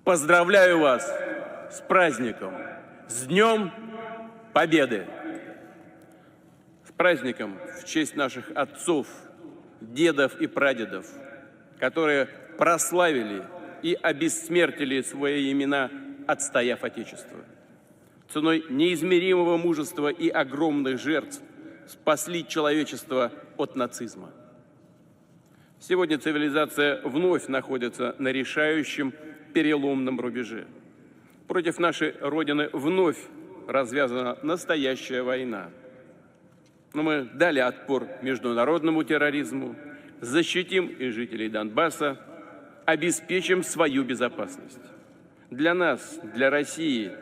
Поздравляю вас с праздником, с Днем Победы! С праздником в честь наших отцов, дедов и прадедов, которые прославили и обессмертили свои имена, отстояв Отечество. Ценой неизмеримого мужества и огромных жертв спасли человечество от нацизма. Сегодня цивилизация вновь находится на решающем переломном рубеже. Против нашей Родины вновь развязана настоящая война. Но мы дали отпор международному терроризму, защитим и жителей Донбасса, обеспечим свою безопасность. Для нас, для России,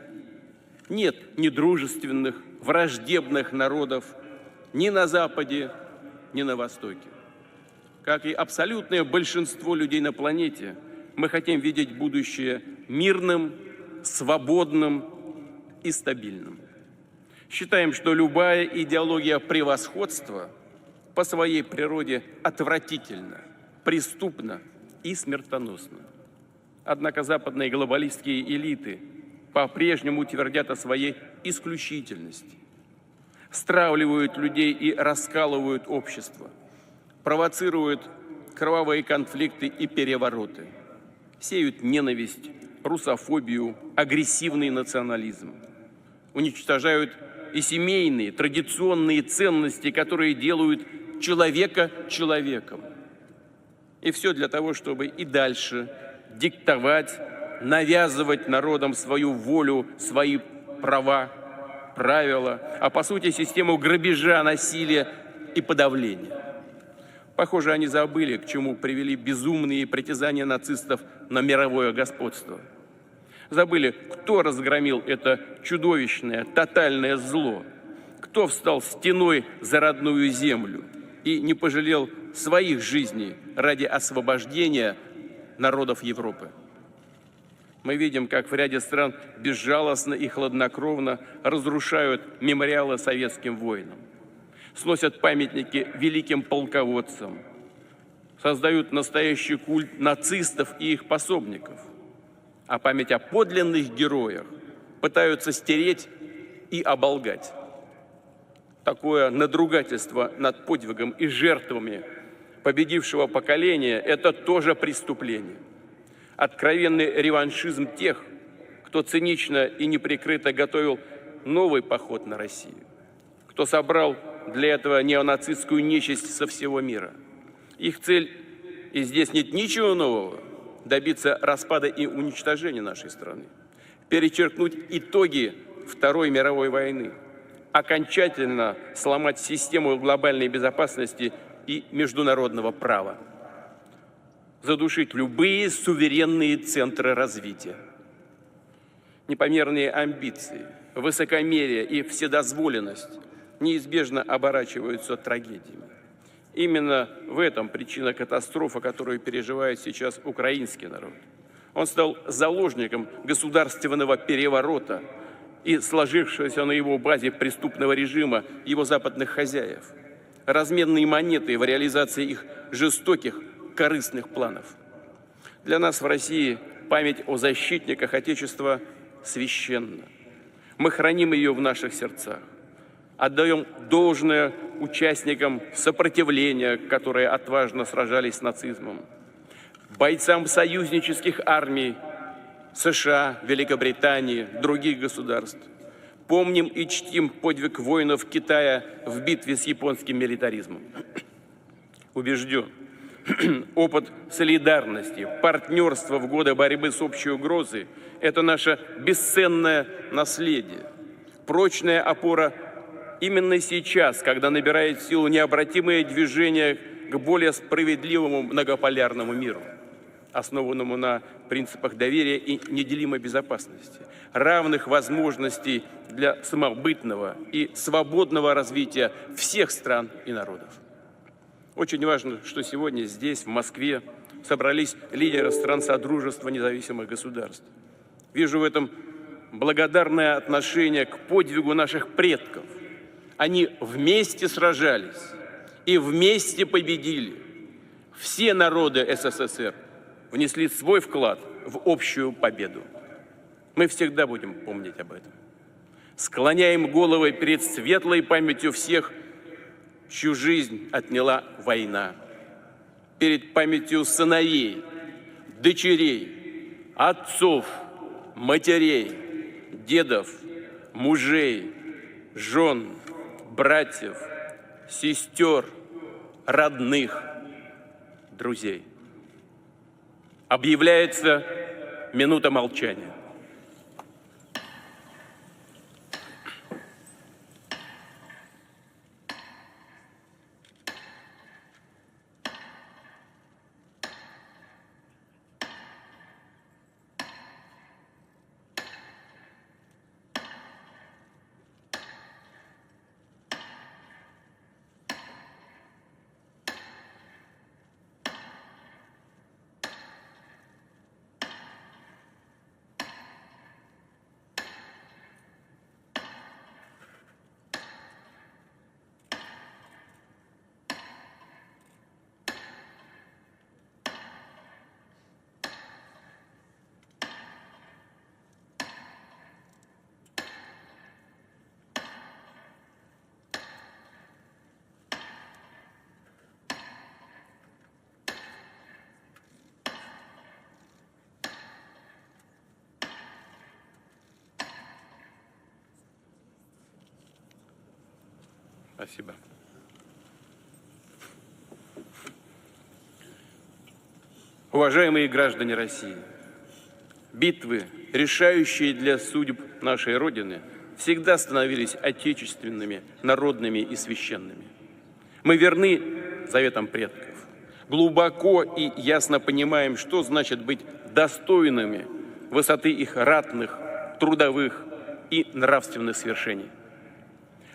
нет недружественных, враждебных народов ни на Западе, ни на Востоке. Как и абсолютное большинство людей на планете, мы хотим видеть будущее мирным, свободным и стабильным. Считаем, что любая идеология превосходства по своей природе отвратительна, преступна и смертоносна. Однако западные глобалистские элиты по-прежнему твердят о своей исключительности, стравливают людей и раскалывают общество, провоцируют кровавые конфликты и перевороты, сеют ненависть, русофобию, агрессивный национализм, уничтожают и семейные, традиционные ценности, которые делают человека человеком. И все для того, чтобы и дальше диктовать, навязывать народам свою волю, свои права, правила, а по сути систему грабежа, насилия и подавления. Похоже, они забыли, к чему привели безумные притязания нацистов на мировое господство. Забыли, кто разгромил это чудовищное, тотальное зло, кто встал стеной за родную землю и не пожалел своих жизней ради освобождения народов Европы. Мы видим, как в ряде стран безжалостно и хладнокровно разрушают мемориалы советским воинам, сносят памятники великим полководцам, создают настоящий культ нацистов и их пособников, а память о подлинных героях пытаются стереть и оболгать. Такое надругательство над подвигом и жертвами победившего поколения – это тоже преступление. Откровенный реваншизм тех, кто цинично и неприкрыто готовил новый поход на Россию, кто собрал для этого неонацистскую нечисть со всего мира. Их цель, и здесь нет ничего нового, добиться распада и уничтожения нашей страны, перечеркнуть итоги Второй мировой войны, окончательно сломать систему глобальной безопасности и международного права, задушить любые суверенные центры развития. Непомерные амбиции, высокомерие и вседозволенность неизбежно оборачиваются трагедиями. Именно в этом причина катастрофы, которую переживает сейчас украинский народ. Он стал заложником государственного переворота и сложившегося на его базе преступного режима его западных хозяев, разменные монеты в реализации их жестоких, корыстных планов. Для нас в России память о защитниках Отечества священна. Мы храним ее в наших сердцах, отдаем должное участникам сопротивления, которые отважно сражались с нацизмом, бойцам союзнических армий США, Великобритании, других государств. Помним и чтим подвиг воинов Китая в битве с японским милитаризмом. Убежден, опыт солидарности, партнерства в годы борьбы с общей угрозой – это наше бесценное наследие, прочная опора именно сейчас, когда набирает силу необратимое движение к более справедливому многополярному миру, основанному на принципах доверия и неделимой безопасности, равных возможностей для самобытного и свободного развития всех стран и народов. Очень важно, что сегодня здесь, в Москве, собрались лидеры стран Содружества независимых государств. Вижу в этом благодарное отношение к подвигу наших предков. Они вместе сражались и вместе победили. Все народы СССР внесли свой вклад в общую победу. Мы всегда будем помнить об этом. Склоняем головы перед светлой памятью всех, чью жизнь отняла война, перед памятью сыновей, дочерей, отцов, матерей, дедов, мужей, жен, братьев, сестер, родных, друзей. Объявляется минута молчания. Спасибо. Уважаемые граждане России, битвы, решающие для судеб нашей Родины, всегда становились отечественными, народными и священными. Мы верны заветам предков, глубоко и ясно понимаем, что значит быть достойными высоты их ратных, трудовых и нравственных свершений.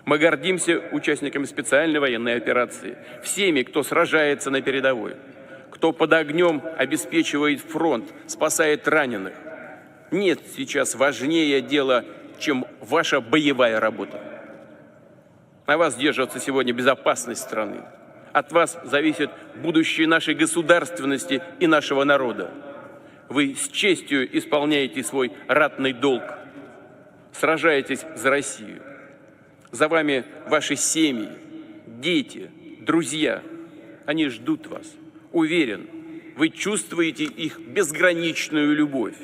Мы гордимся участниками специальной военной операции, всеми, кто сражается на передовой, кто под огнем обеспечивает фронт, спасает раненых. Нет сейчас важнее дела, чем ваша боевая работа. На вас держится сегодня безопасность страны. От вас зависит будущее нашей государственности и нашего народа. Вы с честью исполняете свой ратный долг, сражаетесь за Россию. За вами ваши семьи, дети, друзья. Они ждут вас. Уверен, вы чувствуете их безграничную любовь.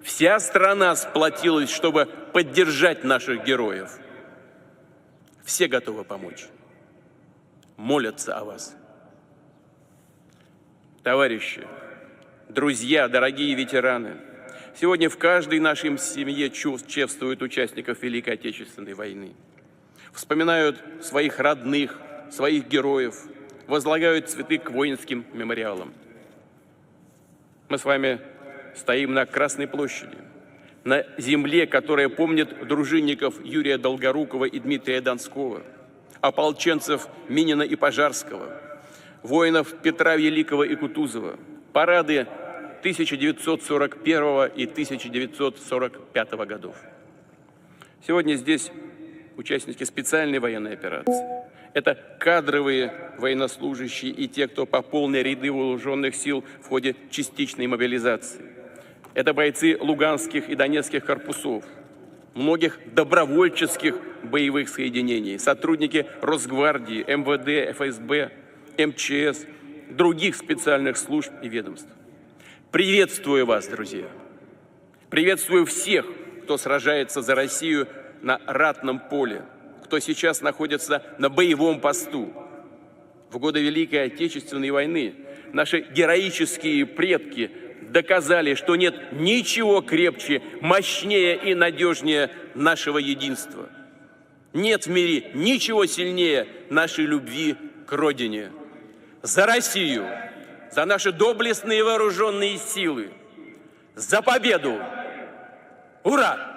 Вся страна сплотилась, чтобы поддержать наших героев. Все готовы помочь. Молятся о вас. Товарищи, друзья, дорогие ветераны, сегодня в каждой нашей семье чествуют участников Великой Отечественной войны. Вспоминают своих родных, своих героев, возлагают цветы к воинским мемориалам. Мы с вами стоим на Красной площади, на земле, которая помнит дружинников Юрия Долгорукова и Дмитрия Донского, ополченцев Минина и Пожарского, воинов Петра Великого и Кутузова, парады 1941 и 1945 годов. Сегодня здесь участники специальной военной операции. Это кадровые военнослужащие и те, кто пополнил ряды вооруженных сил в ходе частичной мобилизации. Это бойцы Луганских и Донецких корпусов, многих добровольческих боевых соединений, сотрудники Росгвардии, МВД, ФСБ, МЧС, других специальных служб и ведомств. Приветствую вас, друзья! Приветствую всех, кто сражается за Россию на ратном поле, кто сейчас находится на боевом посту. В годы Великой Отечественной войны наши героические предки доказали, что нет ничего крепче, мощнее и надежнее нашего единства. Нет в мире ничего сильнее нашей любви к Родине. За Россию, за наши доблестные вооруженные силы, за победу! Ура!